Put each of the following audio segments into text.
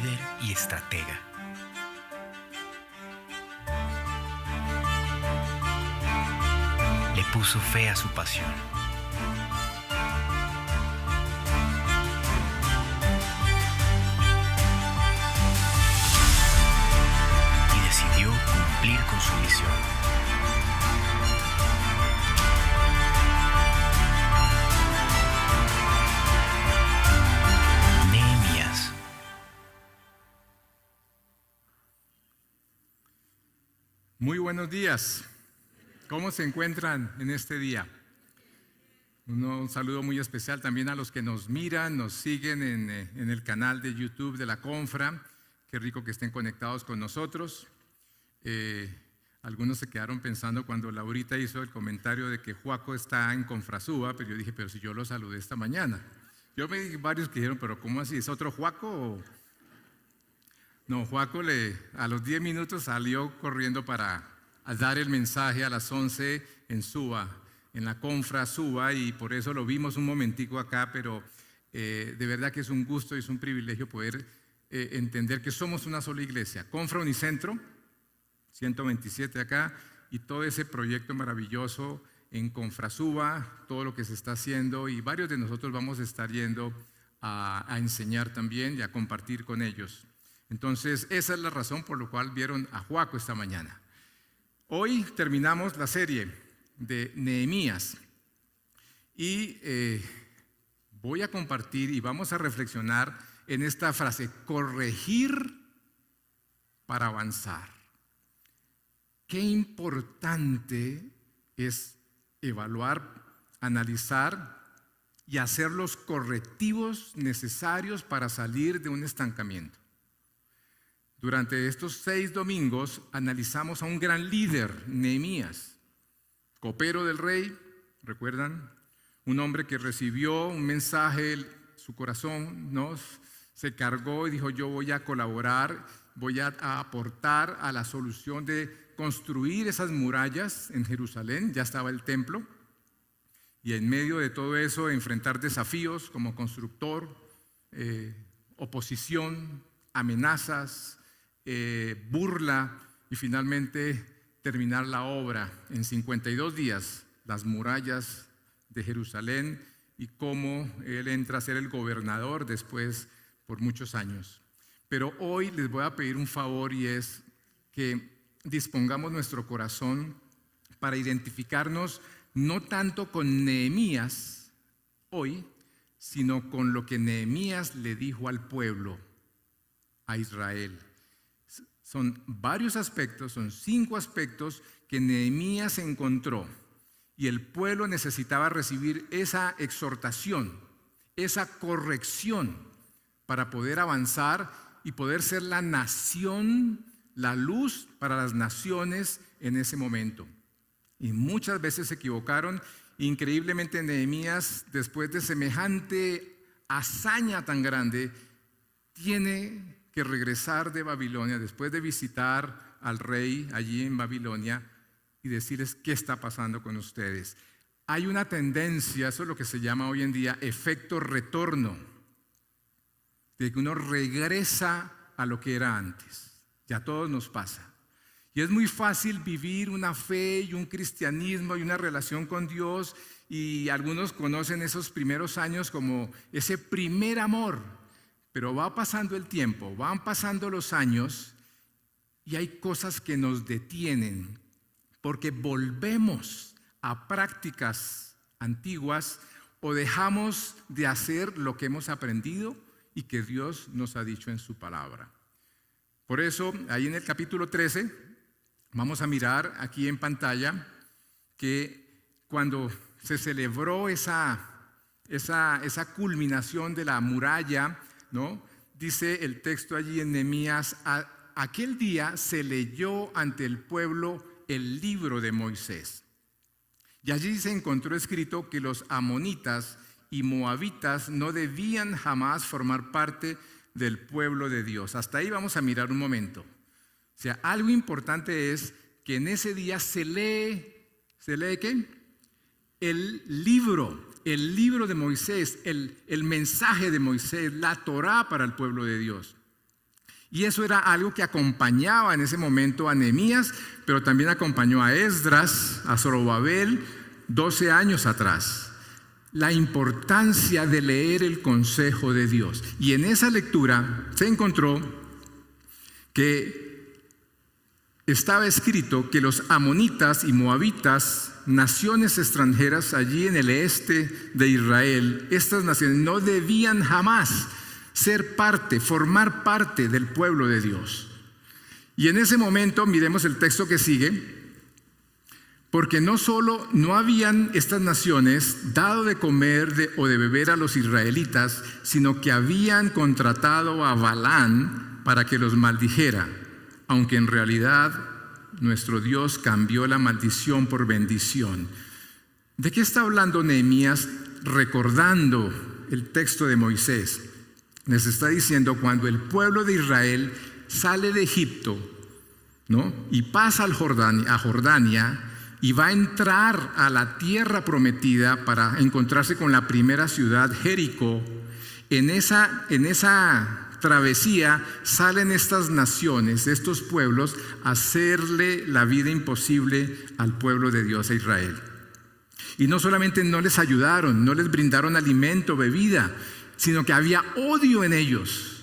líder y estratega. Le puso fe a su pasión. Y decidió cumplir con su misión. Nehemías. Muy buenos días. ¿Cómo se encuentran en este día? Un saludo muy especial también a los que nos miran, nos siguen en el canal de YouTube de la Confra. Qué rico que estén conectados con nosotros. Algunos se quedaron pensando cuando Laurita hizo el comentario de que Juaco está en Confrasuba, pero yo dije, pero si yo lo saludé esta mañana. Yo me dije varios que dijeron, pero ¿cómo así? ¿Es otro Juaco? No, Juaco a los 10 minutos salió corriendo para dar el mensaje a las 11 en Suba, en la Confra Suba, y por eso lo vimos un momentico acá, pero de verdad que es un gusto y es un privilegio poder entender que somos una sola iglesia. Confra Unicentro, 127 acá, y todo ese proyecto maravilloso en Confra Suba, todo lo que se está haciendo, y varios de nosotros vamos a estar yendo a enseñar también y a compartir con ellos. Entonces, esa es la razón por la cual vieron a Juaco esta mañana. Hoy terminamos la serie de Nehemías y voy a compartir y vamos a reflexionar en esta frase: corregir para avanzar. Qué importante es evaluar, analizar y hacer los correctivos necesarios para salir de un estancamiento. Durante estos 6 domingos analizamos a un gran líder, Nehemías, copero del rey, ¿recuerdan? Un hombre que recibió un mensaje, su corazón se cargó y dijo: yo voy a colaborar, voy a aportar a la solución de construir esas murallas en Jerusalén. Ya estaba el templo, y en medio de todo eso enfrentar desafíos como constructor, oposición, amenazas, burla, y finalmente terminar la obra en 52 días, las murallas de Jerusalén, y cómo él entra a ser el gobernador después por muchos años. Pero hoy les voy a pedir un favor, y es que dispongamos nuestro corazón para identificarnos no tanto con Nehemías hoy, sino con lo que Nehemías le dijo al pueblo, a Israel. Son varios aspectos, son 5 aspectos que Nehemías encontró, y el pueblo necesitaba recibir esa exhortación, esa corrección para poder avanzar y poder ser la nación, la luz para las naciones en ese momento. Y muchas veces se equivocaron. Increíblemente, Nehemías, después de semejante hazaña tan grande, tiene que regresar de Babilonia después de visitar al rey allí en Babilonia y decirles: ¿qué está pasando con ustedes? Hay una tendencia, eso es lo que se llama hoy en día efecto retorno, de que uno regresa a lo que era antes. Ya a todos nos pasa. Y es muy fácil vivir una fe y un cristianismo y una relación con Dios, y algunos conocen esos primeros años como ese primer amor. Pero va pasando el tiempo, van pasando los años, y hay cosas que nos detienen porque volvemos a prácticas antiguas o dejamos de hacer lo que hemos aprendido y que Dios nos ha dicho en su palabra. Por eso, ahí en el capítulo 13, vamos a mirar aquí en pantalla que cuando se celebró esa culminación de la muralla, dice el texto allí en Nehemías: aquel día se leyó ante el pueblo el libro de Moisés, y allí se encontró escrito que los amonitas y moabitas no debían jamás formar parte del pueblo de Dios. Hasta ahí vamos a mirar un momento. O sea, algo importante es que en ese día se lee ¿qué? El libro de Moisés, el mensaje de Moisés, la Torá para el pueblo de Dios. Y eso era algo que acompañaba en ese momento a Nehemías, pero también acompañó a Esdras, a Zorobabel, 12 años atrás. La importancia de leer el consejo de Dios. Y en esa lectura se encontró que estaba escrito que los amonitas y moabitas, naciones extranjeras allí en el este de Israel, estas naciones no debían jamás ser parte, formar parte del pueblo de Dios. Y en ese momento, miremos el texto que sigue, porque no solo no habían estas naciones dado de comer o de beber a los israelitas, sino que habían contratado a Balaam para que los maldijera, aunque en realidad nuestro Dios cambió la maldición por bendición. ¿De qué está hablando Nehemías recordando el texto de Moisés? Les está diciendo cuando el pueblo de Israel sale de Egipto, ¿no?, y pasa a Jordania y va a entrar a la tierra prometida para encontrarse con la primera ciudad, Jericó. En esa travesía salen estas naciones, estos pueblos, a hacerle la vida imposible al pueblo de Dios, a Israel. Y no solamente no les ayudaron, no les brindaron alimento, bebida, sino que había odio en ellos.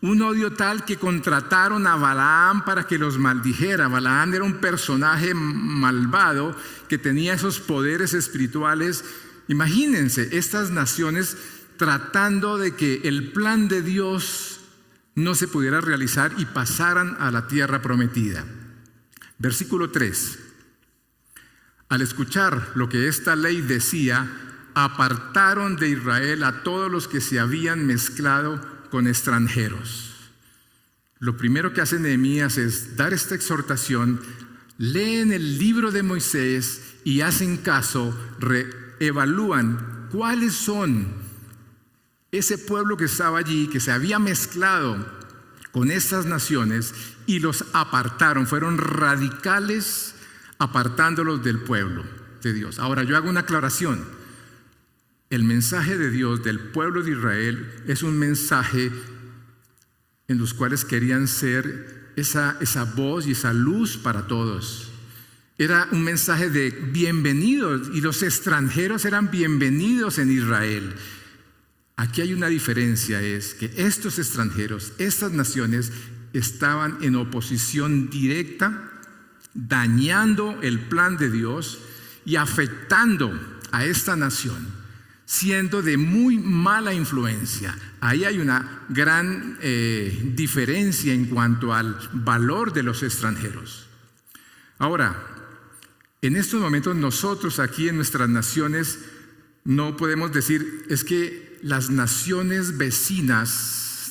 Un odio tal que contrataron a Balaam para que los maldijera. Balaam era un personaje malvado que tenía esos poderes espirituales. Imagínense, estas naciones tratando de que el plan de Dios no se pudiera realizar y pasaran a la tierra prometida. Versículo 3. Al escuchar lo que esta ley decía, apartaron de Israel a todos los que se habían mezclado con extranjeros. Lo primero que hace Nehemías es dar esta exhortación, leen el libro de Moisés y hacen caso, evalúan cuáles son ese pueblo que estaba allí, que se había mezclado con estas naciones y los apartaron, fueron radicales apartándolos del pueblo de Dios. Ahora yo hago una aclaración. El mensaje de Dios del pueblo de Israel es un mensaje en los cuales querían ser esa voz y esa luz para todos. Era un mensaje de bienvenidos y los extranjeros eran bienvenidos en Israel. Aquí hay una diferencia, es que estos extranjeros, estas naciones estaban en oposición directa, dañando el plan de Dios y afectando a esta nación, siendo de muy mala influencia. Ahí hay una gran diferencia en cuanto al valor de los extranjeros. Ahora, en estos momentos nosotros aquí en nuestras naciones no podemos decir, es que las naciones vecinas,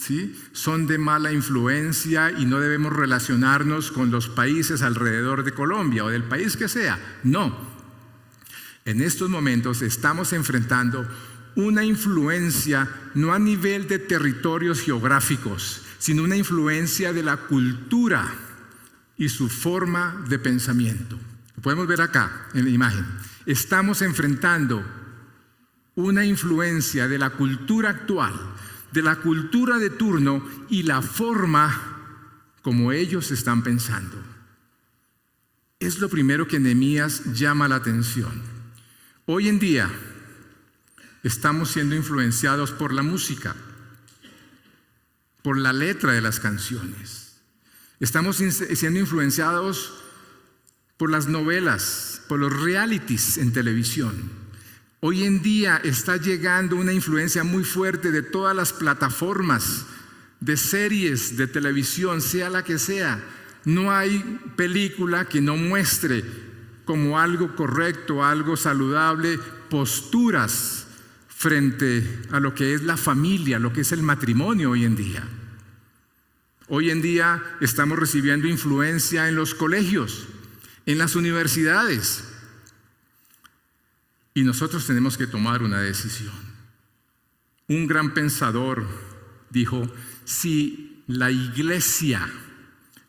¿sí?, son de mala influencia y no debemos relacionarnos con los países alrededor de Colombia o del país que sea. No. En estos momentos estamos enfrentando una influencia no a nivel de territorios geográficos, sino una influencia de la cultura y su forma de pensamiento. Lo podemos ver acá en la imagen. Estamos enfrentando una influencia de la cultura actual, de la cultura de turno y la forma como ellos están pensando. Es lo primero que Nehemías llama la atención. Hoy en día estamos siendo influenciados por la música, por la letra de las canciones. Estamos siendo influenciados por las novelas, por los realities en televisión. Hoy en día está llegando una influencia muy fuerte de todas las plataformas de series de televisión, sea la que sea. No hay película que no muestre como algo correcto, algo saludable, posturas frente a lo que es la familia, lo que es el matrimonio hoy en día. Hoy en día estamos recibiendo influencia en los colegios, en las universidades, y nosotros tenemos que tomar una decisión. Un gran pensador dijo, si la iglesia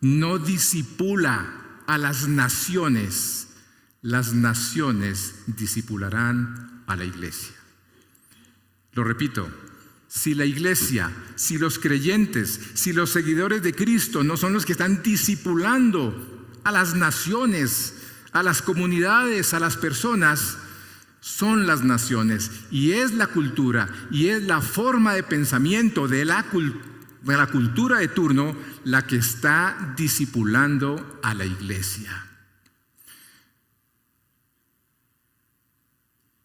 no discipula a las naciones discipularán a la iglesia. Lo repito, Si la iglesia, si los creyentes, si los seguidores de Cristo no son los que están discipulando a las naciones, a las comunidades, a las personas, son las naciones y es la cultura y es la forma de pensamiento de la cultura de turno la que está discipulando a la iglesia.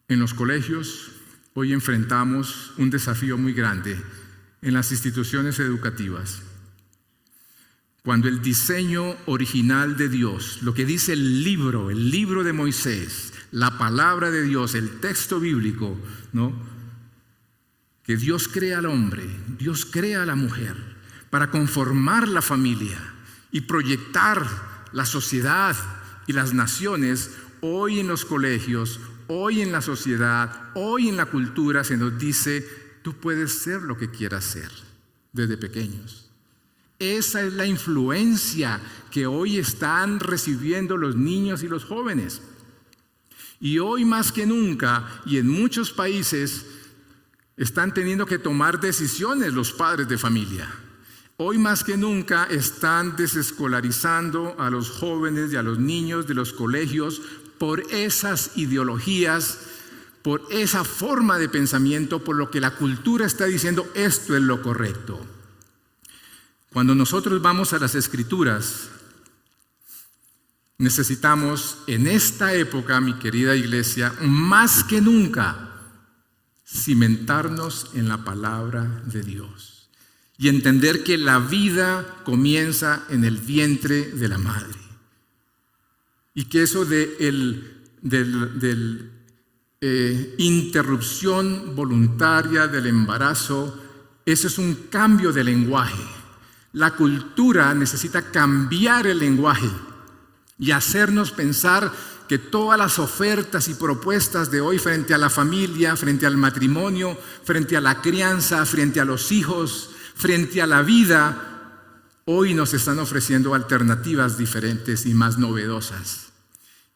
En los colegios hoy enfrentamos un desafío muy grande en las instituciones educativas. Cuando el diseño original de Dios, lo que dice el libro de Moisés, la palabra de Dios, el texto bíblico, ¿no? Que Dios crea al hombre, Dios crea a la mujer para conformar la familia y proyectar la sociedad y las naciones. Hoy en los colegios, hoy en la sociedad, hoy en la cultura se nos dice: tú puedes ser lo que quieras ser desde pequeños. Esa es la influencia que hoy están recibiendo los niños y los jóvenes. Y hoy más que nunca, y en muchos países, están teniendo que tomar decisiones los padres de familia. Hoy más que nunca están desescolarizando a los jóvenes y a los niños de los colegios por esas ideologías, por esa forma de pensamiento, por lo que la cultura está diciendo: esto es lo correcto. Cuando nosotros vamos a las Escrituras, necesitamos en esta época, mi querida iglesia, más que nunca, cimentarnos en la palabra de Dios y entender que la vida comienza en el vientre de la madre y que eso de interrupción voluntaria del embarazo, eso es un cambio de lenguaje. La cultura necesita cambiar el lenguaje y hacernos pensar que todas las ofertas y propuestas de hoy frente a la familia, frente al matrimonio, frente a la crianza, frente a los hijos, frente a la vida, hoy nos están ofreciendo alternativas diferentes y más novedosas.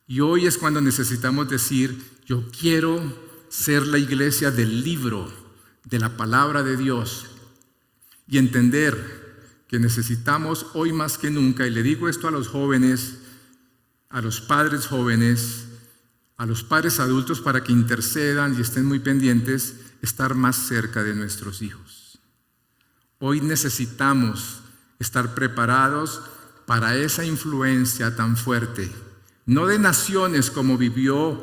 Y hoy es cuando necesitamos decir: yo quiero ser la iglesia del libro, de la palabra de Dios, y entender que necesitamos hoy más que nunca, y le digo esto a los jóvenes, a los padres jóvenes, a los padres adultos, para que intercedan y estén muy pendientes, estar más cerca de nuestros hijos. Hoy necesitamos estar preparados para esa influencia tan fuerte, no de naciones como vivió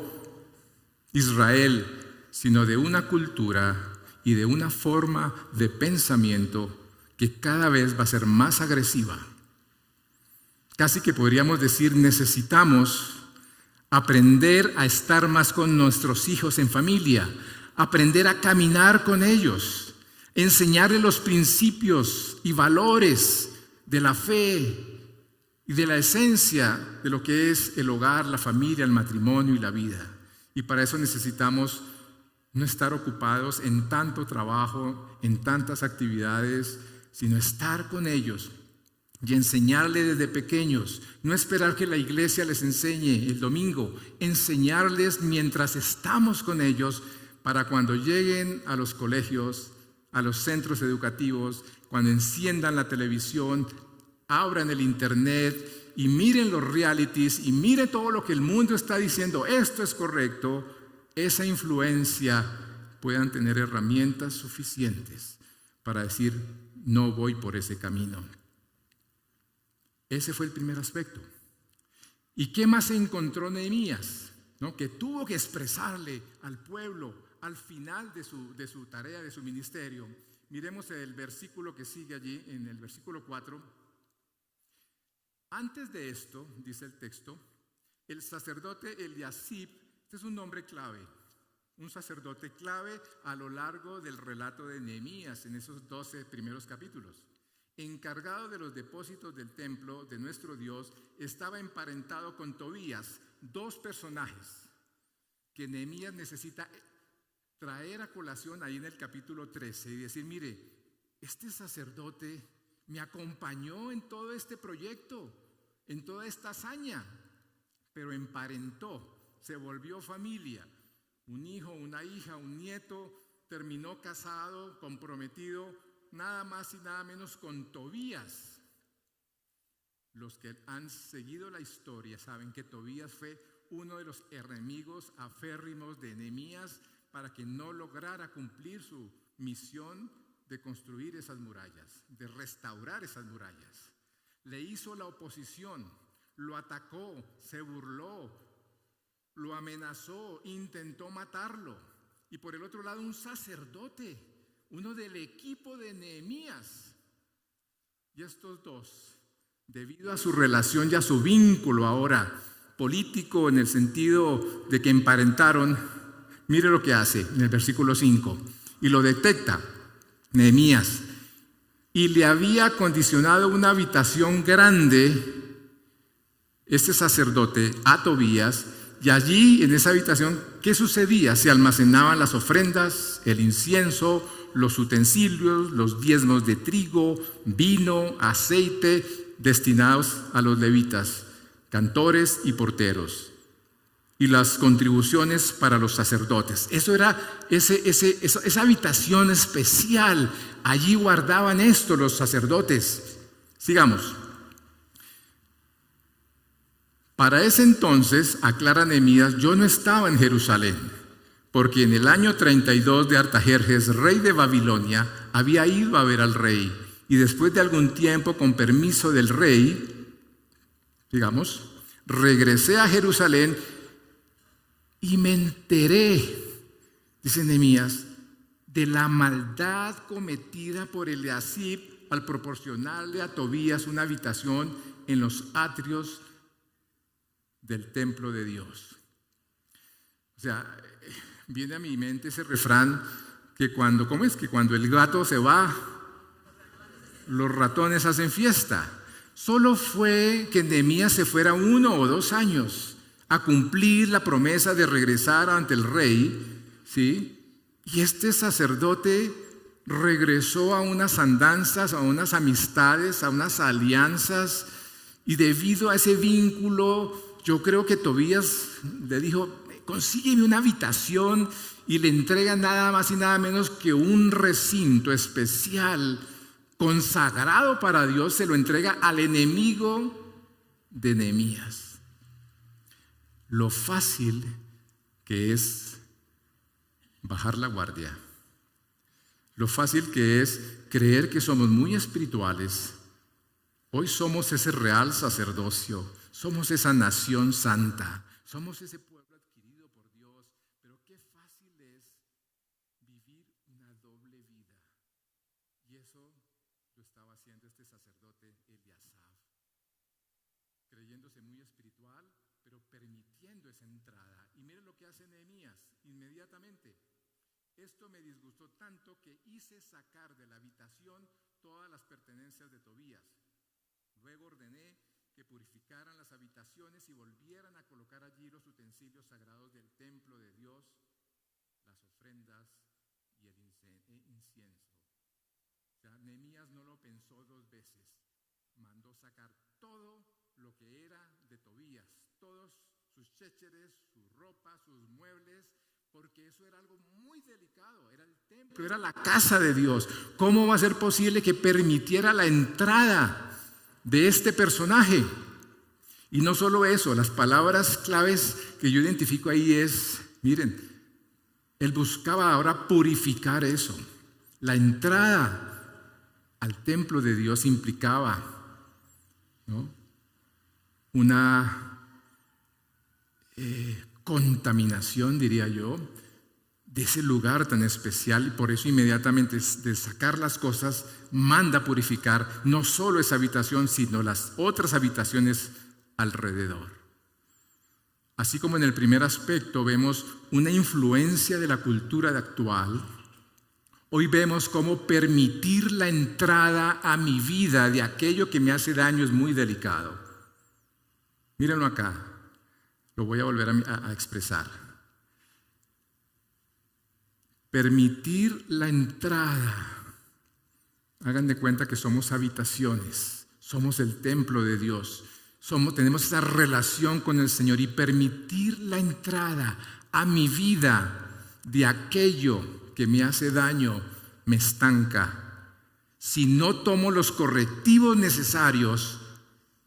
Israel, sino de una cultura y de una forma de pensamiento que cada vez va a ser más agresiva. Casi que podríamos decir: necesitamos aprender a estar más con nuestros hijos en familia, aprender a caminar con ellos, enseñarles los principios y valores de la fe y de la esencia de lo que es el hogar, la familia, el matrimonio y la vida. Y para eso necesitamos no estar ocupados en tanto trabajo, en tantas actividades, sino estar con ellos y enseñarles desde pequeños. No esperar que la iglesia les enseñe el domingo, enseñarles mientras estamos con ellos, para cuando lleguen a los colegios, a los centros educativos, cuando enciendan la televisión, abran el internet y miren los realities y miren todo lo que el mundo está diciendo: esto es correcto. Esa influencia puedan tener herramientas suficientes para decir: no voy por ese camino. Ese fue el primer aspecto. ¿Y qué más encontró Nehemías? ¿No? Que tuvo que expresarle al pueblo al final de su tarea, de su ministerio. Miremos el versículo que sigue allí, en el versículo 4. Antes de esto, dice el texto, el sacerdote Eliasib, este es un nombre clave, un sacerdote clave a lo largo del relato de Nehemías en esos 12 primeros capítulos. Encargado de los depósitos del templo de nuestro Dios, estaba emparentado con Tobías, dos personajes que Nehemías necesita traer a colación ahí en el capítulo 13 y decir: mire, este sacerdote me acompañó en todo este proyecto, en toda esta hazaña, pero emparentó, se volvió familia, un hijo, una hija, un nieto, terminó casado, comprometido, nada más y nada menos con Tobías. Los que han seguido la historia saben que Tobías fue uno de los enemigos aférrimos de Nehemías para que no lograra cumplir su misión de construir esas murallas, de restaurar esas murallas. Le hizo la oposición, lo atacó, se burló, lo amenazó, intentó matarlo. Y por el otro lado un sacerdote, uno del equipo de Nehemías. Y estos dos, debido a su relación y a su vínculo ahora político en el sentido de que emparentaron, mire lo que hace en el versículo 5. Y lo detecta Nehemías. Y le había acondicionado una habitación grande, este sacerdote, a Tobías. Y allí, en esa habitación, ¿qué sucedía? Se almacenaban las ofrendas, el incienso, los utensilios, los diezmos de trigo, vino, aceite, destinados a los levitas, cantores y porteros, y las contribuciones para los sacerdotes. Eso era esa habitación especial. Allí guardaban esto los sacerdotes. Sigamos. Para ese entonces, aclara Nehemías, yo no estaba en Jerusalén, porque en el año 32 de Artajerjes, rey de Babilonia, había ido a ver al rey. Y después de algún tiempo, con permiso del rey, digamos, regresé a Jerusalén y me enteré, dice Nehemías, de la maldad cometida por Eliasib al proporcionarle a Tobías una habitación en los atrios del templo de Dios. O sea, viene a mi mente ese refrán que cuando el gato se va, los ratones hacen fiesta. Solo fue que Nehemías se fuera 1 o 2 años a cumplir la promesa de regresar ante el rey, ¿sí? Y este sacerdote regresó a unas andanzas, a unas amistades, a unas alianzas, y debido a ese vínculo, yo creo que Tobías le dijo, consígueme una habitación, y le entrega nada más y nada menos que un recinto especial consagrado para Dios. Se lo entrega al enemigo de Nehemías. Lo fácil que es bajar la guardia, lo fácil que es creer que somos muy espirituales. Hoy somos ese real sacerdocio, somos esa nación santa, somos ese pueblo adquirido por Dios, pero qué fácil es vivir una doble vida. Y eso lo estaba haciendo este sacerdote Eliasaf, creyéndose muy espiritual, pero permitiendo esa entrada. Y miren lo que hace Nehemías inmediatamente. Esto me disgustó tanto que hice sacar de la habitación todas las pertenencias de Tobías. Luego ordené que purificaran las habitaciones y volvieran a colocar allí los utensilios sagrados del templo de Dios, las ofrendas y el incienso. O sea, Nehemías no lo pensó 2 veces. Mandó sacar todo lo que era de Tobías, todos sus chécheres, su ropa, sus muebles, porque eso era algo muy delicado. Era el templo, era la casa de Dios. ¿Cómo va a ser posible que permitiera la entrada de este personaje? Y no solo eso, las palabras claves que yo identifico ahí es, miren, él buscaba ahora purificar eso. La entrada al templo de Dios implicaba, ¿no?, una contaminación, diría yo, de ese lugar tan especial, y por eso inmediatamente de sacar las cosas manda purificar no solo esa habitación, sino las otras habitaciones alrededor. Así como en el primer aspecto vemos una influencia de la cultura actual, hoy vemos cómo permitir la entrada a mi vida de aquello que me hace daño es muy delicado. Mírenlo acá, lo voy a volver a expresar. Permitir la entrada. Hagan de cuenta que somos habitaciones, somos el templo de Dios, tenemos esa relación con el Señor, y permitir la entrada a mi vida de aquello que me hace daño me estanca. Si no tomo los correctivos necesarios,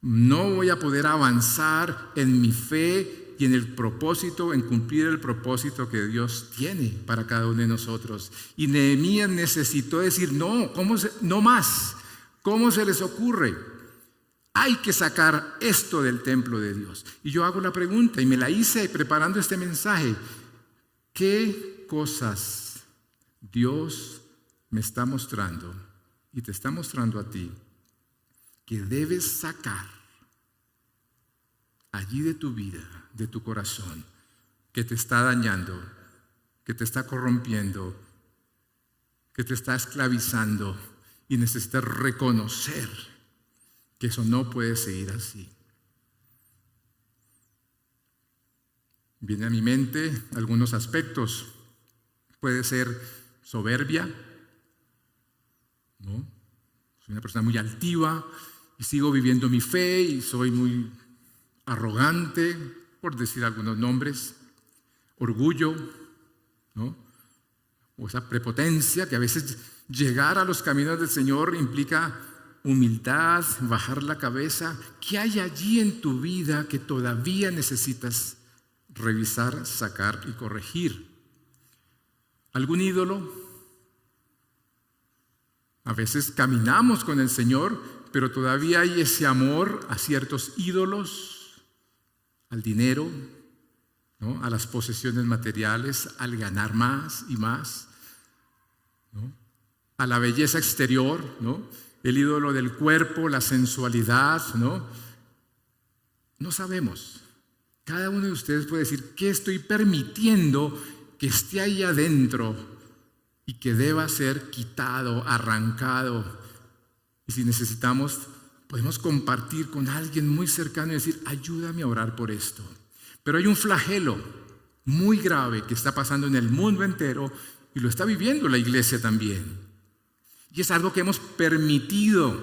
no voy a poder avanzar en mi fe y en el propósito, en cumplir el propósito que Dios tiene para cada uno de nosotros. Y Nehemías necesitó decir, no, no más. ¿Cómo se les ocurre? Hay que sacar esto del templo de Dios. Y yo hago la pregunta, y me la hice preparando este mensaje. ¿Qué cosas Dios me está mostrando y te está mostrando a ti que debes sacar allí de tu vida, de tu corazón, que te está dañando, que te está corrompiendo, que te está esclavizando y necesitas reconocer que eso no puede seguir así? Viene a mi mente algunos aspectos. Puede ser soberbia, ¿no? Soy una persona muy altiva y sigo viviendo mi fe y soy muy arrogante, por decir algunos nombres. Orgullo, ¿no? O esa prepotencia que a veces llegar a los caminos del Señor implica humildad, bajar la cabeza. ¿Qué hay allí en tu vida que todavía necesitas revisar, sacar y corregir? ¿Algún ídolo? A veces caminamos con el Señor, pero todavía hay ese amor a ciertos ídolos, al dinero, ¿no? A las posesiones materiales, al ganar más y más, ¿no? A la belleza exterior, ¿no? El ídolo del cuerpo, la sensualidad, ¿no? No sabemos. Cada uno de ustedes puede decir, ¿qué estoy permitiendo que esté ahí adentro y que deba ser quitado, arrancado? Y si necesitamos, podemos compartir con alguien muy cercano y decir, ayúdame a orar por esto. Pero hay un flagelo muy grave que está pasando en el mundo entero y lo está viviendo la iglesia también. Y es algo que hemos permitido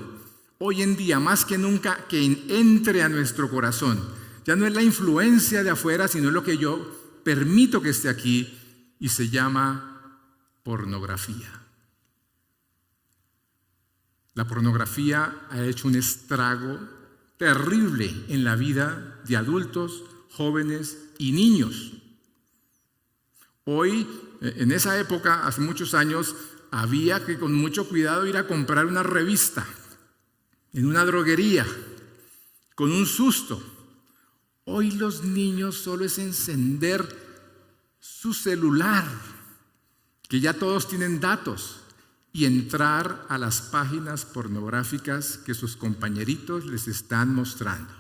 hoy en día, más que nunca, que entre a nuestro corazón. Ya no es la influencia de afuera, sino lo que yo permito que esté aquí, y se llama pornografía. La pornografía ha hecho un estrago terrible en la vida de adultos, jóvenes y niños. Hoy, en esa época, hace muchos años, había que con mucho cuidado ir a comprar una revista en una droguería, con un susto. Hoy los niños solo es encender su celular, que ya todos tienen datos, y entrar a las páginas pornográficas que sus compañeritos les están mostrando.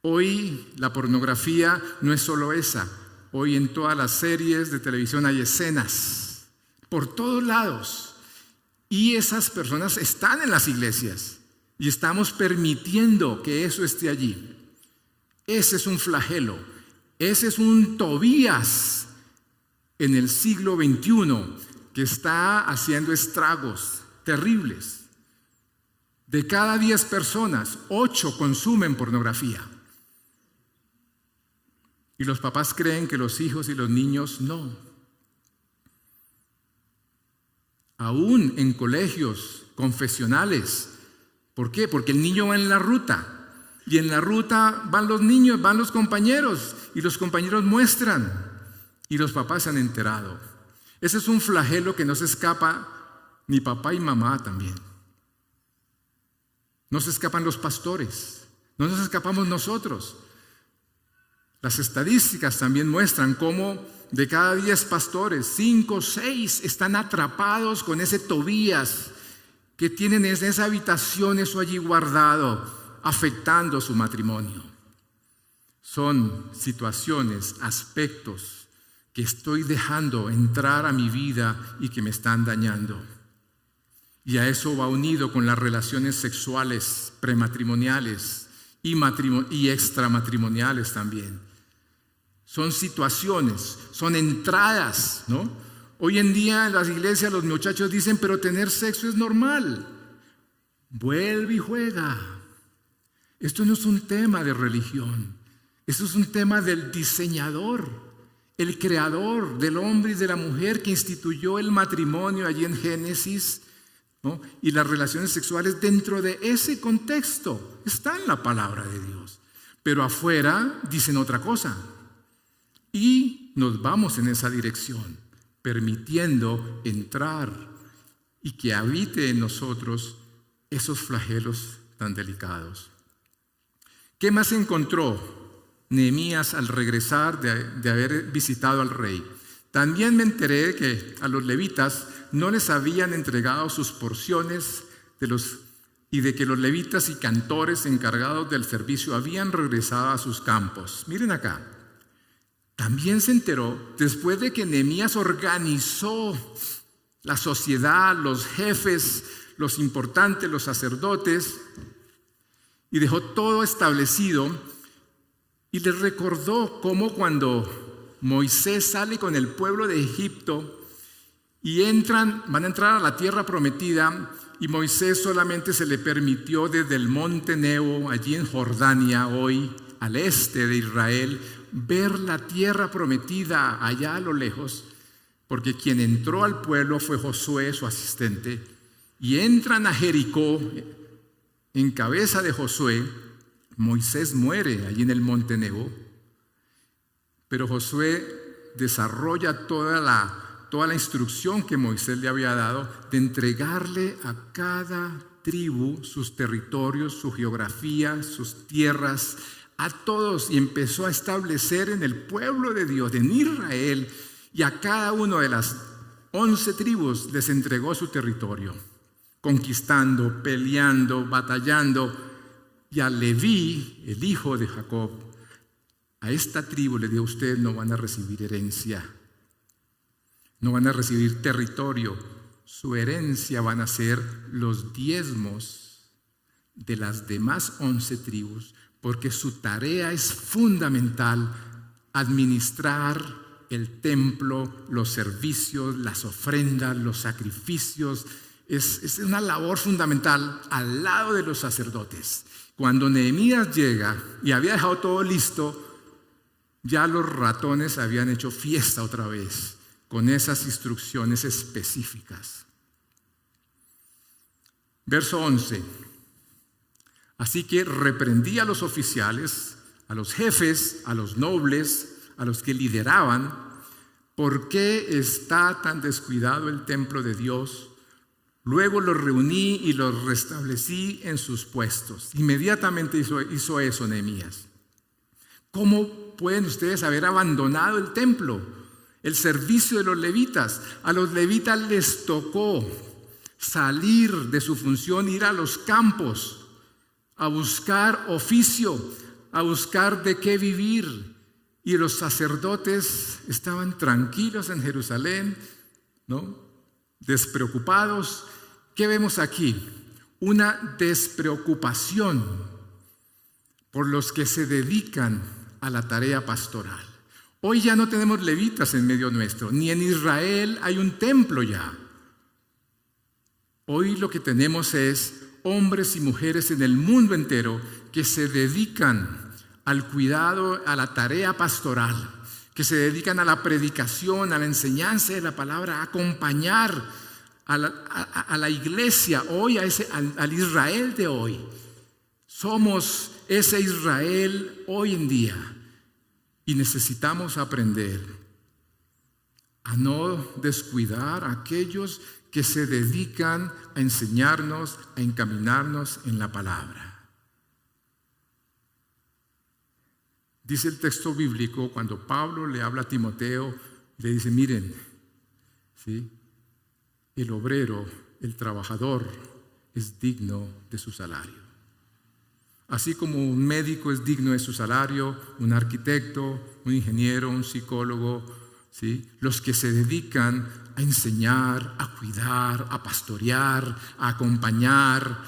Hoy la pornografía no es solo esa. Hoy en todas las series de televisión hay escenas por todos lados, y esas personas están en las iglesias y estamos permitiendo que eso esté allí. Ese es un flagelo, ese es un Tobías en el siglo XXI que está haciendo estragos terribles. De cada 10 personas, 8 consumen pornografía. Y los papás creen que los hijos y los niños no. Aún en colegios confesionales. ¿Por qué? Porque el niño va en la ruta. Y en la ruta van los niños, van los compañeros. Y los compañeros muestran. Y los papás se han enterado. Ese es un flagelo que no se escapa ni papá y mamá también. No se escapan los pastores. No nos escapamos nosotros. Las estadísticas también muestran cómo de cada 10 pastores, 5 o 6 están atrapados con ese Tobías que tienen en esa habitación eso allí guardado, afectando su matrimonio. Son situaciones, aspectos que estoy dejando entrar a mi vida y que me están dañando. Y a eso va unido con las relaciones sexuales prematrimoniales y extramatrimoniales también. Son situaciones, son entradas, ¿no? Hoy en día en las iglesias los muchachos dicen, pero tener sexo es normal. Vuelve y juega. Esto no es un tema de religión, esto es un tema del diseñador. el creador del hombre y de la mujer que instituyó el matrimonio allí en Génesis, ¿no? Y las relaciones sexuales dentro de ese contexto está en la palabra de Dios. Pero afuera dicen otra cosa. Y nos vamos en esa dirección, permitiendo entrar y que habite en nosotros esos flagelos tan delicados. ¿Qué más encontró Nehemías al regresar de haber visitado al rey? También me enteré que a los levitas no les habían entregado sus porciones y de que los levitas y cantores encargados del servicio habían regresado a sus campos. Miren acá. También se enteró después de que Nehemías organizó la sociedad, los jefes, los importantes, los sacerdotes, y dejó todo establecido, y les recordó cómo cuando Moisés sale con el pueblo de Egipto y van a entrar a la tierra prometida, y Moisés solamente se le permitió desde el monte Nebo, allí en Jordania, hoy al este de Israel, ver la tierra prometida allá a lo lejos, porque quien entró al pueblo fue Josué, su asistente, y entran a Jericó en cabeza de Josué. Moisés muere allí en el monte Nebo, pero Josué desarrolla toda la instrucción que Moisés le había dado de entregarle a cada tribu sus territorios, su geografía, sus tierras, a todos, y empezó a establecer en el pueblo de Dios, en Israel, y a cada una de las 11 tribus les entregó su territorio, conquistando, peleando, batallando. Y a Leví, el hijo de Jacob, a esta tribu le dijo: ustedes no van a recibir herencia, no van a recibir territorio, su herencia van a ser los diezmos de las demás 11 tribus, porque su tarea es fundamental: administrar el templo, los servicios, las ofrendas, los sacrificios. Es una labor fundamental al lado de los sacerdotes. Cuando Nehemías llega y había dejado todo listo, ya los ratones habían hecho fiesta otra vez con esas instrucciones específicas. Verso 11. Así que reprendí a los oficiales, a los jefes, a los nobles, a los que lideraban. ¿Por qué está tan descuidado el templo de Dios? Luego los reuní y los restablecí en sus puestos. Inmediatamente hizo eso Nehemías. ¿Cómo pueden ustedes haber abandonado el templo, el servicio de los levitas? A los levitas les tocó salir de su función, ir a los campos, a buscar oficio, a buscar de qué vivir. Y los sacerdotes estaban tranquilos en Jerusalén, ¿no? Despreocupados. ¿Qué vemos aquí? Una despreocupación por los que se dedican a la tarea pastoral. Hoy ya no tenemos levitas en medio nuestro, ni en Israel hay un templo ya. Hoy lo que tenemos es hombres y mujeres en el mundo entero que se dedican al cuidado, a la tarea pastoral, que se dedican a la predicación, a la enseñanza de la palabra, a acompañar a la iglesia hoy, al Israel de hoy. Somos ese Israel hoy en día y necesitamos aprender a no descuidar a aquellos que se dedican a enseñarnos, a encaminarnos en la palabra. Dice el texto bíblico, cuando Pablo le habla a Timoteo, le dice: miren, ¿sí? El obrero, el trabajador, es digno de su salario. Así como un médico es digno de su salario, un arquitecto, un ingeniero, un psicólogo, ¿sí? Los que se dedican a enseñar, a cuidar, a pastorear, a acompañar,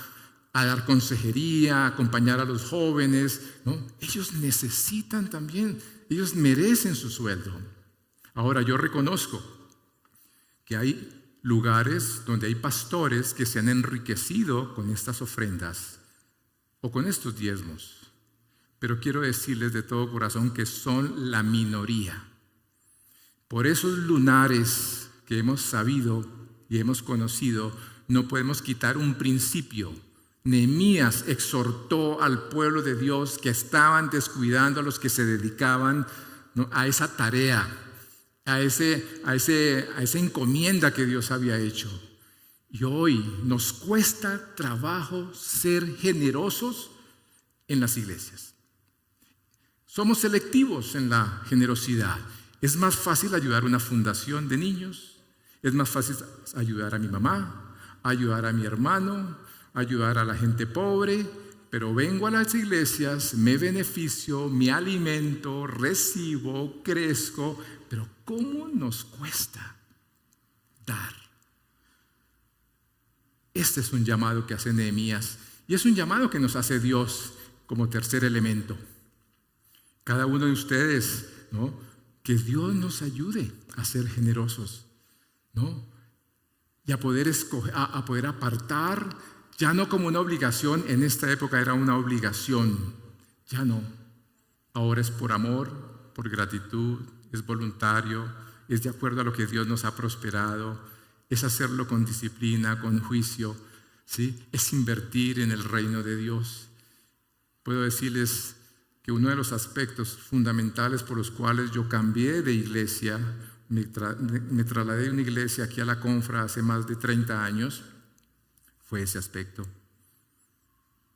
a dar consejería, a acompañar a los jóvenes, ¿no? Ellos necesitan también, ellos merecen su sueldo. Ahora, yo reconozco que hay lugares donde hay pastores que se han enriquecido con estas ofrendas o con estos diezmos, pero quiero decirles de todo corazón que son la minoría. Por esos lunares que hemos sabido y hemos conocido, no podemos quitar un principio. Nehemías exhortó al pueblo de Dios que estaban descuidando a los que se dedicaban, ¿no?, a esa tarea, a esa encomienda que Dios había hecho. Y hoy nos cuesta trabajo ser generosos en las iglesias. Somos selectivos en la generosidad. Es más fácil ayudar a una fundación de niños, es más fácil ayudar a mi mamá, ayudar a mi hermano, ayudar a la gente pobre, pero vengo a las iglesias, me beneficio, me alimento, recibo, crezco, pero ¿cómo nos cuesta dar? Este es un llamado que hace Nehemías y es un llamado que nos hace Dios como tercer elemento. Cada uno de ustedes, ¿no?, que Dios nos ayude a ser generosos, ¿no?, y a poder escoger, a poder apartar, ya no como una obligación. En esta época era una obligación, ya no. Ahora es por amor, por gratitud, es voluntario, es de acuerdo a lo que Dios nos ha prosperado, es hacerlo con disciplina, con juicio, ¿sí? Es invertir en el reino de Dios. Puedo decirles que uno de los aspectos fundamentales por los cuales yo cambié de iglesia, me trasladé de una iglesia aquí a la Confra hace más de 30 años, fue ese aspecto.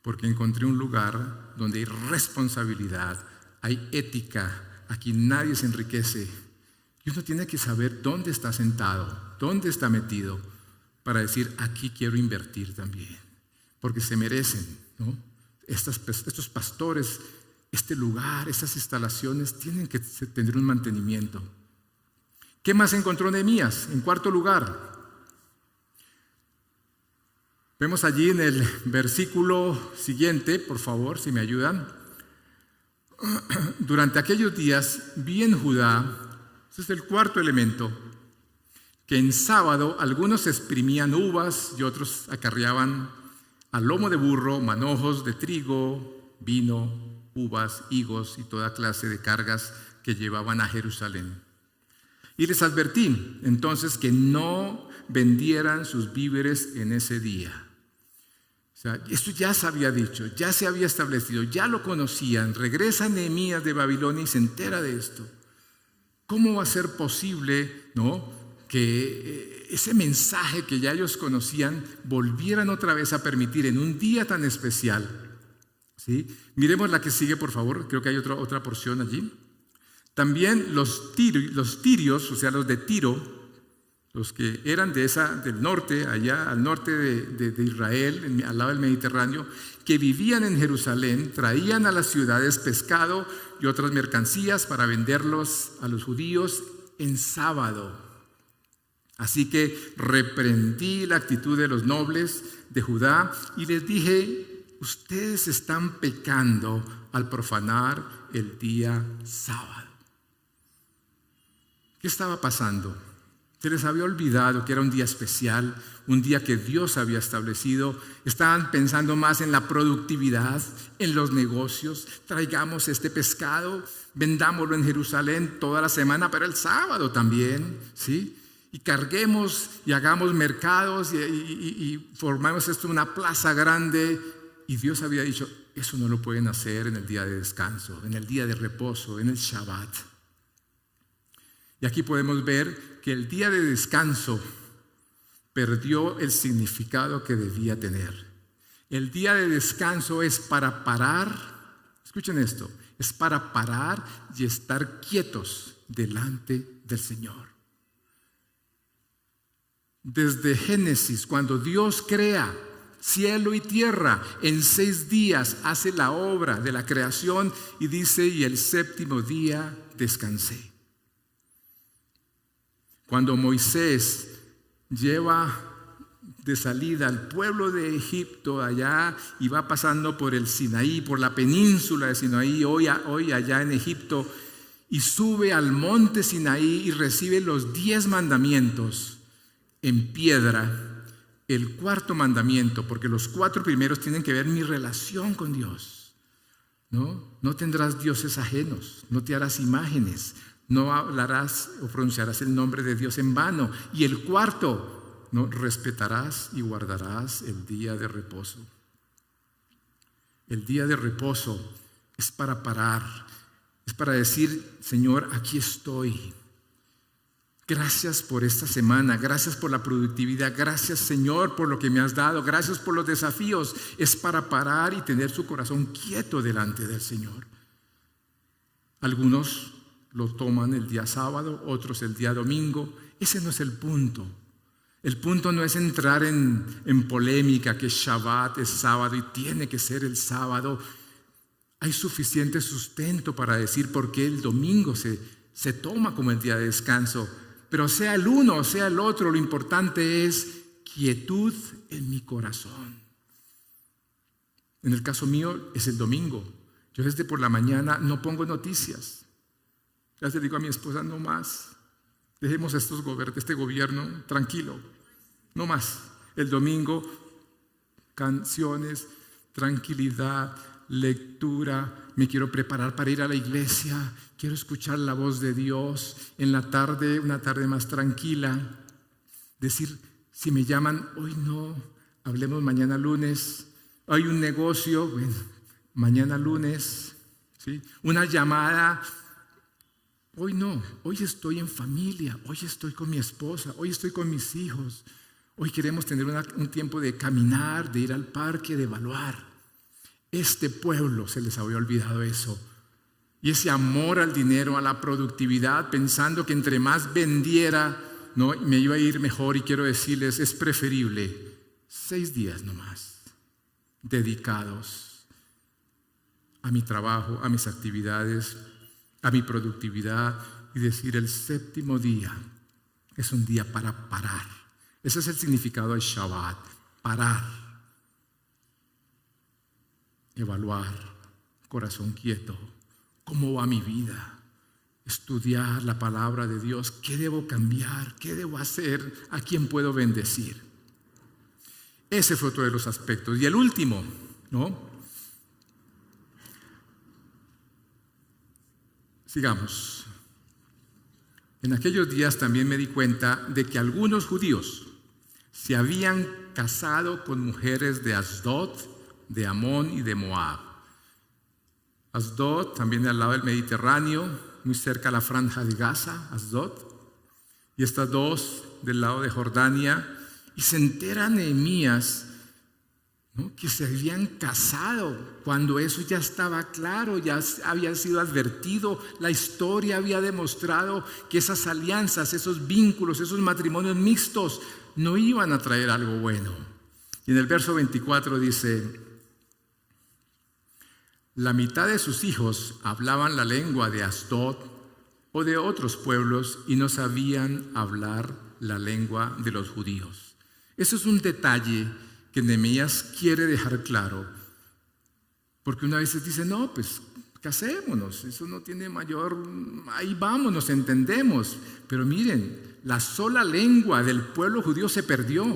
Porque encontré un lugar donde hay responsabilidad, hay ética, aquí nadie se enriquece. Y uno tiene que saber dónde está sentado, dónde está metido, para decir, aquí quiero invertir también. Porque se merecen, ¿no? Estos pastores, este lugar, estas instalaciones tienen que tener un mantenimiento. ¿Qué más encontró Nehemías? En cuarto lugar, vemos allí en el versículo siguiente, por favor, si me ayudan. Durante aquellos días vi en Judá, ese es el cuarto elemento, que en sábado algunos exprimían uvas y otros acarreaban al lomo de burro manojos de trigo, vino, uvas, higos y toda clase de cargas que llevaban a Jerusalén. Y les advertí entonces que no vendieran sus víveres en ese día. O sea, esto ya se había dicho, ya se había establecido, ya lo conocían. Regresa Nehemías de Babilonia y se entera de esto. ¿Cómo va a ser posible, ¿no?, que ese mensaje que ya ellos conocían volvieran otra vez a permitir en un día tan especial? ¿Sí? Miremos la que sigue, por favor. Creo que hay otra porción allí. También los tirios, o sea, los de Tiro, los que eran del norte, allá al norte de Israel, al lado del Mediterráneo, que vivían en Jerusalén, traían a las ciudades pescado y otras mercancías para venderlos a los judíos en sábado. Así que reprendí la actitud de los nobles de Judá y les dije, ustedes están pecando al profanar el día sábado. ¿Qué estaba pasando? Se les había olvidado que era un día especial, un día que Dios había establecido. Estaban pensando más en la productividad, en los negocios. Traigamos este pescado, vendámoslo en Jerusalén toda la semana, pero el sábado también, ¿sí? Y carguemos y hagamos mercados y formamos esto una plaza grande. Y Dios había dicho, eso no lo pueden hacer en el día de descanso, en el día de reposo, en el Shabbat. Y aquí podemos ver que el día de descanso perdió el significado que debía tener. El día de descanso es para parar, escuchen esto, es para parar y estar quietos delante del Señor. Desde Génesis, cuando Dios crea cielo y tierra, en 6 días hace la obra de la creación y dice, y el séptimo día descansé. Cuando Moisés lleva de salida al pueblo de Egipto allá y va pasando por el Sinaí, por la península de Sinaí, hoy allá en Egipto, y sube al monte Sinaí y recibe los 10 mandamientos en piedra, el cuarto mandamiento, porque los 4 primeros tienen que ver mi relación con Dios. No tendrás dioses ajenos, no te harás imágenes, no hablarás o pronunciarás el nombre de Dios en vano. Y el cuarto, no respetarás y guardarás el día de reposo. El día de reposo es para parar, es para decir, Señor, aquí estoy. Gracias por esta semana, gracias por la productividad, gracias Señor por lo que me has dado, gracias por los desafíos. Es para parar y tener su corazón quieto delante del Señor. Algunos lo toman el día sábado, otros el día domingo. Ese no es el punto. El punto no es entrar en polémica que Shabbat es sábado y tiene que ser el sábado. Hay suficiente sustento para decir por qué el domingo se toma como el día de descanso. Pero sea el uno o sea el otro, lo importante es quietud en mi corazón. En el caso mío es el domingo. Yo desde por la mañana no pongo noticias. Ya le digo a mi esposa, no más. Dejemos este gobierno tranquilo. No más. El domingo, canciones, tranquilidad, lectura. Me quiero preparar para ir a la iglesia. Quiero escuchar la voz de Dios. En la tarde, una tarde más tranquila. Decir, si me llaman, hoy no, hablemos mañana lunes. Hay un negocio, bueno, mañana lunes. ¿Sí? Una llamada. Hoy no, hoy estoy en familia, hoy estoy con mi esposa, hoy estoy con mis hijos. Hoy queremos tener un tiempo de caminar, de ir al parque, de evaluar. Este pueblo se les había olvidado eso. Y ese amor al dinero, a la productividad, pensando que entre más vendiera, ¿no?, me iba a ir mejor. Y quiero decirles, es preferible 6 días nomás, dedicados a mi trabajo, a mis actividades, a mi productividad, y decir el séptimo día es un día para parar. Ese es el significado del Shabbat, parar, evaluar, corazón quieto, cómo va mi vida, estudiar la palabra de Dios, qué debo cambiar, qué debo hacer, a quién puedo bendecir. Ese fue otro de los aspectos. Y el último, ¿no? Sigamos. En aquellos días también me di cuenta de que algunos judíos se habían casado con mujeres de Asdod, de Amón y de Moab. Asdod, también al lado del Mediterráneo, muy cerca a la franja de Gaza, Asdod. Y estas dos del lado de Jordania. Y se entera Nehemías, ¿no?, que se habían casado cuando eso ya estaba claro, ya había sido advertido. La historia había demostrado que esas alianzas, esos vínculos, esos matrimonios mixtos no iban a traer algo bueno. Y en el verso 24 dice: la mitad de sus hijos hablaban la lengua de Asdod o de otros pueblos y no sabían hablar la lengua de los judíos. Eso es un detalle que Nehemías quiere dejar claro, porque una vez dice, no, pues casémonos, eso no tiene mayor, ahí vamos, nos entendemos. Pero miren, la sola lengua del pueblo judío se perdió.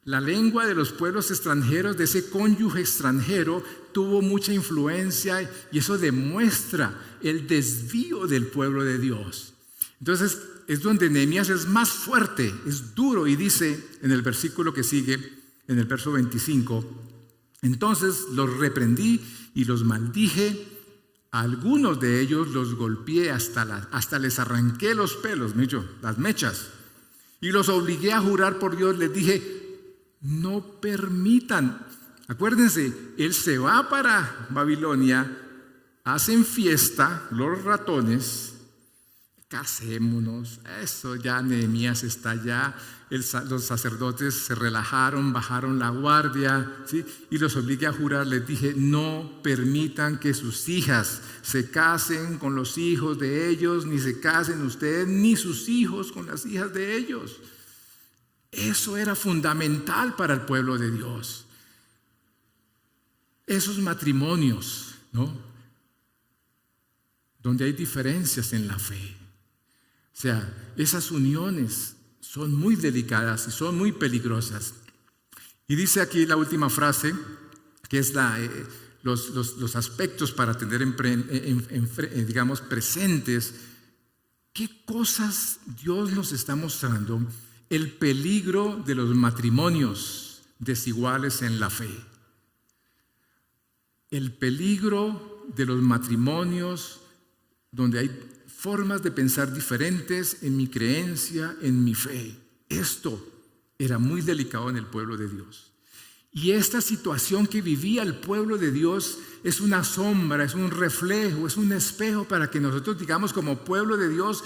La lengua de los pueblos extranjeros, de ese cónyuge extranjero, tuvo mucha influencia, y eso demuestra el desvío del pueblo de Dios. Entonces es donde Nehemías es más fuerte, es duro, y dice en el versículo que sigue, en el verso 25, entonces los reprendí y los maldije. A algunos de ellos los golpeé hasta les arranqué los pelos, las mechas, y los obligué a jurar por Dios. Les dije, no permitan. Acuérdense, él se va para Babilonia, hacen fiesta, los ratones, casémonos. Eso ya Nehemías está ya. Los sacerdotes se relajaron, bajaron la guardia, ¿sí? Y los obligué a jurar. Les dije, no permitan que sus hijas se casen con los hijos de ellos, ni se casen ustedes ni sus hijos con las hijas de ellos. Eso era fundamental para el pueblo de Dios. Esos matrimonios, ¿no?, donde hay diferencias en la fe. O sea, esas uniones son muy delicadas y son muy peligrosas. Y dice aquí la última frase, que es los aspectos para tener digamos presentes ¿Qué cosas Dios nos está mostrando? El peligro de los matrimonios desiguales en la fe. El peligro de los matrimonios donde hay formas de pensar diferentes en mi creencia, en mi fe. Esto era muy delicado en el pueblo de Dios. Y esta situación que vivía el pueblo de Dios es una sombra, es un reflejo, es un espejo para que nosotros digamos como pueblo de Dios,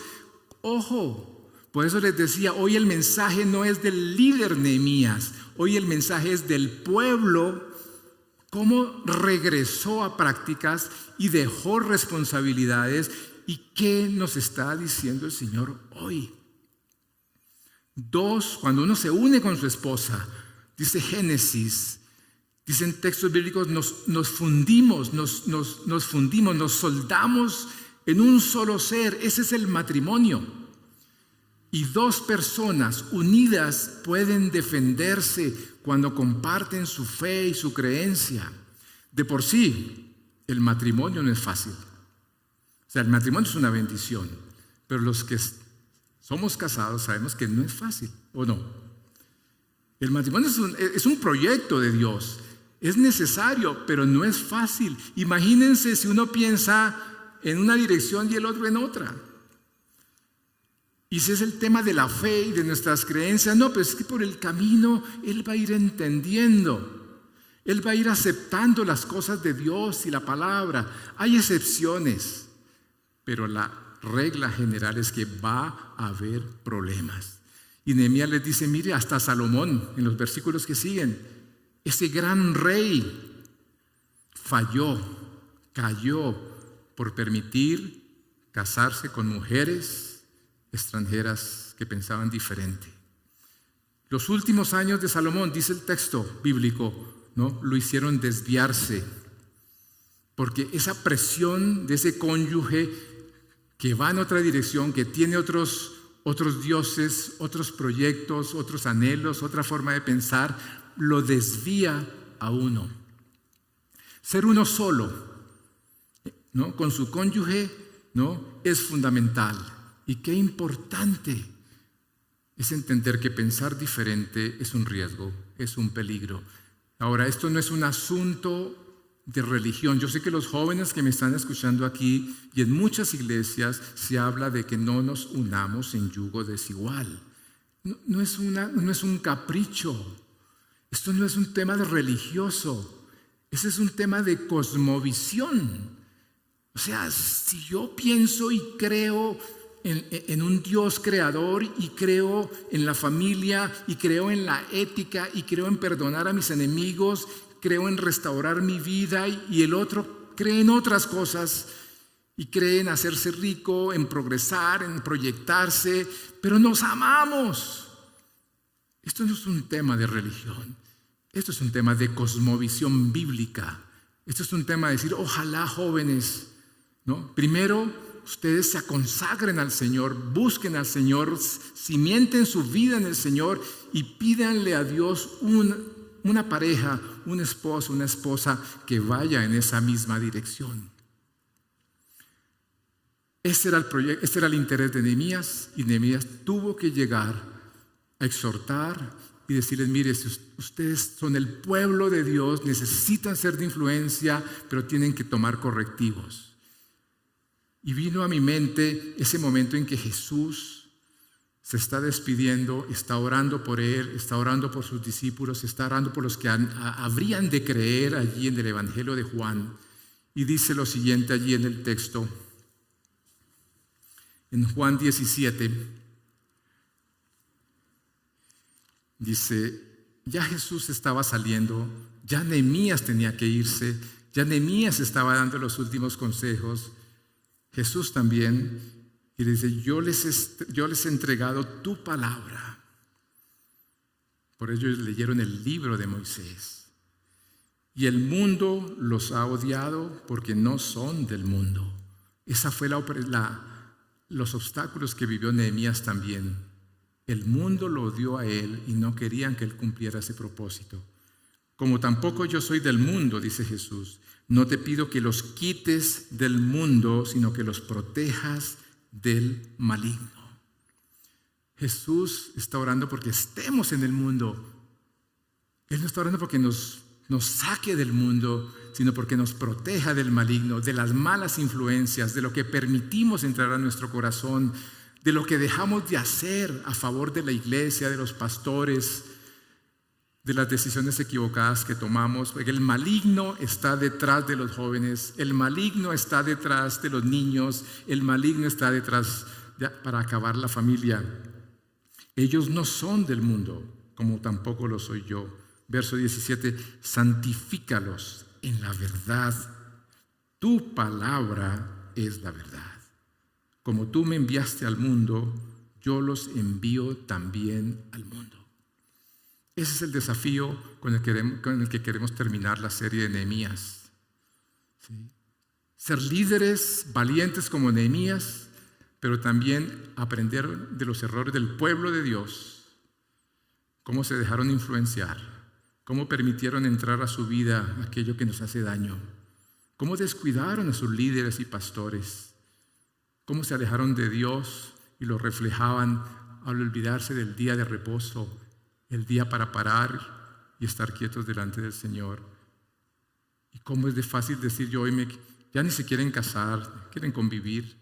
ojo, por eso les decía, hoy el mensaje no es del líder Nehemías, hoy el mensaje es del pueblo, cómo regresó a prácticas y dejó responsabilidades y qué nos está diciendo el Señor hoy. 2, cuando uno se une con su esposa, dice Génesis, dicen textos bíblicos, nos fundimos, nos fundimos, nos soldamos en un solo ser. Ese es el matrimonio. Y 2 personas unidas pueden defenderse cuando comparten su fe y su creencia. De por sí, el matrimonio no es fácil. O sea, el matrimonio es una bendición, pero los que somos casados sabemos que no es fácil, ¿o no? El matrimonio es un proyecto de Dios, es necesario, pero no es fácil. Imagínense si uno piensa en una dirección y el otro en otra. Y si es el tema de la fe y de nuestras creencias, no, pero es que por el camino Él va a ir entendiendo, Él va a ir aceptando las cosas de Dios y la palabra. Hay excepciones, pero la regla general es que va a haber problemas. Y Nehemías les dice, mire, hasta Salomón, en los versículos que siguen, ese gran rey cayó por permitir casarse con mujeres extranjeras que pensaban diferente. Los últimos años de Salomón, dice el texto bíblico, ¿no?, lo hicieron desviarse, porque esa presión de ese cónyuge que va en otra dirección, que tiene otros dioses, otros proyectos, otros anhelos, otra forma de pensar, lo desvía a uno. Ser uno solo, ¿no?, con su cónyuge, ¿no?, es fundamental. Y qué importante es entender que pensar diferente es un riesgo, es un peligro. Ahora, esto no es un asunto de religión. Yo sé que los jóvenes que me están escuchando aquí y en muchas iglesias se habla de que no nos unamos en yugo desigual. No es un capricho. Esto no es un tema de religioso. Ese es un tema de cosmovisión. O sea, si yo pienso y creo en un Dios creador y creo en la familia y creo en la ética y creo en perdonar a mis enemigos, creo en restaurar mi vida y el otro cree en otras cosas y cree en hacerse rico, en progresar, en proyectarse, pero nos amamos. Esto no es un tema de religión, esto es un tema de cosmovisión bíblica. Esto es un tema de decir, ojalá jóvenes, ¿no?, primero ustedes se consagren al Señor, busquen al Señor, cimienten su vida en el Señor y pídanle a Dios una pareja, un esposo, una esposa que vaya en esa misma dirección. Este era el proyecto, este era el interés de Nehemías, y Nehemías tuvo que llegar a exhortar y decirles, mire, si ustedes son el pueblo de Dios, necesitan ser de influencia, pero tienen que tomar correctivos. Y vino a mi mente ese momento en que Jesús se está despidiendo, está orando por Él, está orando por sus discípulos, está orando por los que habrían de creer allí en el Evangelio de Juan. Y dice lo siguiente allí en el texto, en Juan 17, dice, ya Jesús estaba saliendo, ya Nehemías tenía que irse, ya Nehemías estaba dando los últimos consejos. Jesús también, y dice, yo les he entregado tu palabra. Por ello leyeron el libro de Moisés. Y el mundo los ha odiado porque no son del mundo. Esa fue los obstáculos que vivió Nehemías también. El mundo lo odió a él y no querían que él cumpliera ese propósito. Como tampoco yo soy del mundo, dice Jesús, no te pido que los quites del mundo, sino que los protejas del maligno. Jesús está orando porque estemos en el mundo. Él no está orando porque nos saque del mundo, sino porque nos proteja del maligno, de las malas influencias, de lo que permitimos entrar a nuestro corazón, de lo que dejamos de hacer a favor de la iglesia, de los pastores, de las decisiones equivocadas que tomamos. Porque el maligno está detrás de los jóvenes, el maligno está detrás de los niños, el maligno está detrás para acabar la familia. Ellos no son del mundo, como tampoco lo soy yo. Verso 17, santifícalos en la verdad. Tu palabra es la verdad. Como tú me enviaste al mundo, yo los envío también al mundo. Ese es el desafío con el que queremos terminar la serie de Nehemías. ¿Sí? Ser líderes valientes como Nehemías, pero también aprender de los errores del pueblo de Dios, cómo se dejaron influenciar, cómo permitieron entrar a su vida aquello que nos hace daño, cómo descuidaron a sus líderes y pastores, cómo se alejaron de Dios y lo reflejaban al olvidarse del día de reposo, el día para parar y estar quietos delante del Señor. Y cómo es de fácil decir yo hoy ya ni se quieren casar, quieren convivir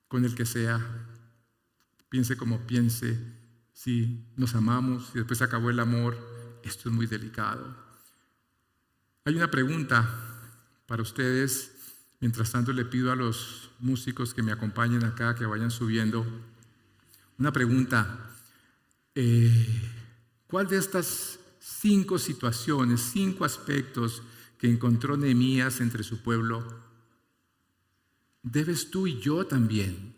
con el que sea, piense como piense, si nos amamos y después se acabó el amor, esto es muy delicado. Hay una pregunta para ustedes. Mientras tanto le pido a los músicos que me acompañen acá, que vayan subiendo, una pregunta. ¿Cuál de estas 5 situaciones, 5 aspectos que encontró Nehemías entre su pueblo, debes tú y yo también,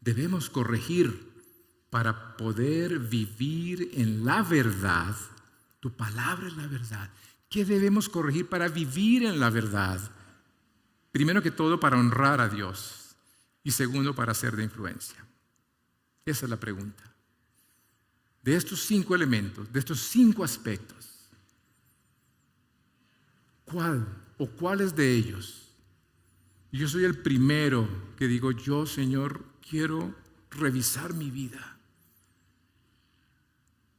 debemos corregir para poder vivir en la verdad? Tu palabra es la verdad. ¿Qué debemos corregir para vivir en la verdad? Primero que todo, para honrar a Dios, y segundo, para ser de influencia. Esa es la pregunta. De estos 5 elementos, de estos 5 aspectos, ¿cuál o cuáles de ellos? Yo soy el primero que digo, yo, Señor, quiero revisar mi vida.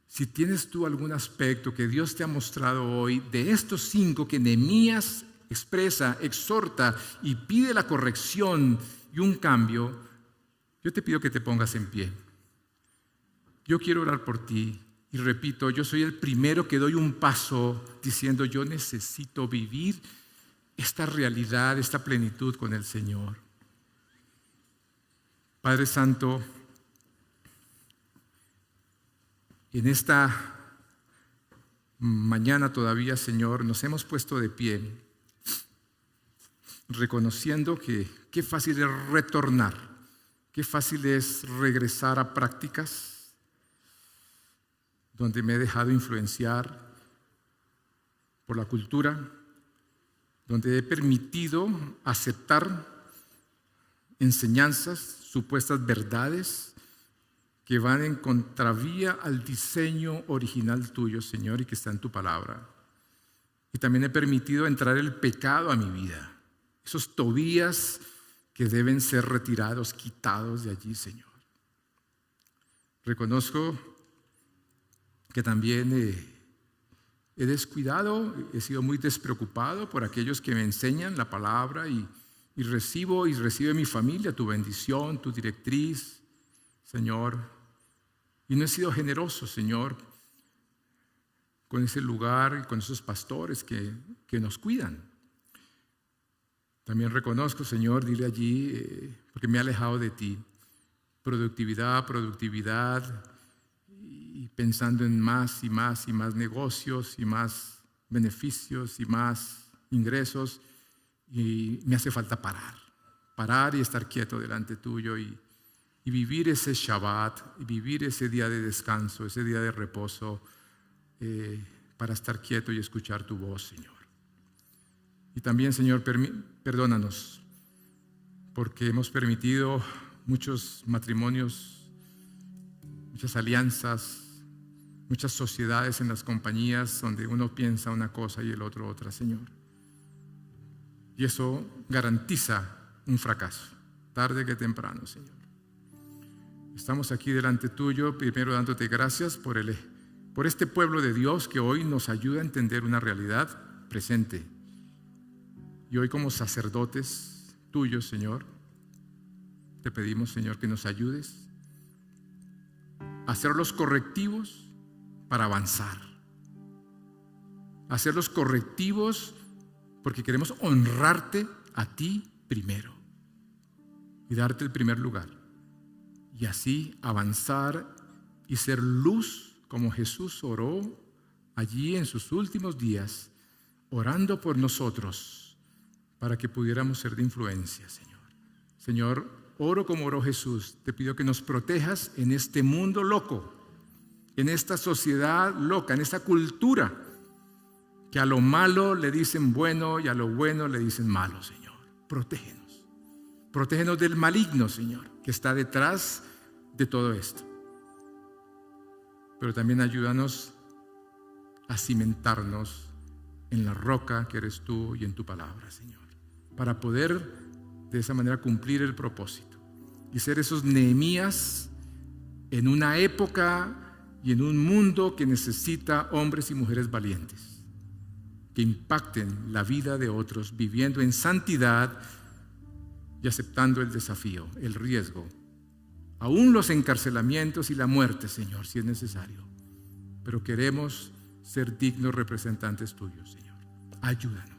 Si tienes tú algún aspecto que Dios te ha mostrado hoy, de estos 5 que Nehemías expresa, exhorta y pide la corrección y un cambio, yo te pido que te pongas en pie. Yo quiero orar por ti y repito, yo soy el primero que doy un paso diciendo yo necesito vivir esta realidad, esta plenitud con el Señor. Padre Santo, en esta mañana todavía, Señor, nos hemos puesto de pie, reconociendo que qué fácil es retornar, qué fácil es regresar a prácticas donde me he dejado influenciar por la cultura, donde he permitido aceptar enseñanzas, supuestas verdades que van en contravía al diseño original tuyo, Señor, y que está en tu palabra. Y también he permitido entrar el pecado a mi vida. Esos Tobías que deben ser retirados, quitados de allí, Señor. Reconozco que también he descuidado, he sido muy despreocupado por aquellos que me enseñan la palabra y recibe mi familia tu bendición, tu directriz, Señor. Y no he sido generoso, Señor, con ese lugar y con esos pastores que nos cuidan. También reconozco, Señor, dile allí, porque me he alejado de ti, productividad, y pensando en más y más y más negocios y más beneficios y más ingresos, y me hace falta parar y estar quieto delante tuyo y vivir ese Shabbat, y vivir ese día de descanso, ese día de reposo, para estar quieto y escuchar tu voz, Señor. Y también, Señor, perdónanos, porque hemos permitido muchos matrimonios, muchas alianzas, muchas sociedades en las compañías donde uno piensa una cosa y el otro otra, Señor. Y eso garantiza un fracaso. tarde que temprano, Señor. Estamos aquí delante tuyo, primero dándote gracias por este pueblo de Dios que hoy nos ayuda a entender una realidad presente. Y hoy como sacerdotes tuyos, Señor, te pedimos, Señor, que nos ayudes a hacer los correctivos para avanzar. Hacer los correctivos porque queremos honrarte a ti primero y darte el primer lugar. Y así avanzar y ser luz como Jesús oró allí en sus últimos días, orando por nosotros para que pudiéramos ser de influencia, Señor. Señor, oro como oró Jesús. Te pido que nos protejas en este mundo loco, en esta sociedad loca, en esta cultura que a lo malo le dicen bueno y a lo bueno le dicen malo, Señor. Protégenos. Protégenos del maligno, Señor, que está detrás de todo esto. Pero también ayúdanos a cimentarnos en la roca que eres tú y en tu palabra, Señor, para poder de esa manera cumplir el propósito y ser esos Nehemías en una época y en un mundo que necesita hombres y mujeres valientes que impacten la vida de otros viviendo en santidad y aceptando el desafío, el riesgo, aún los encarcelamientos y la muerte, Señor, si es necesario. Pero queremos ser dignos representantes tuyos, Señor. Ayúdanos.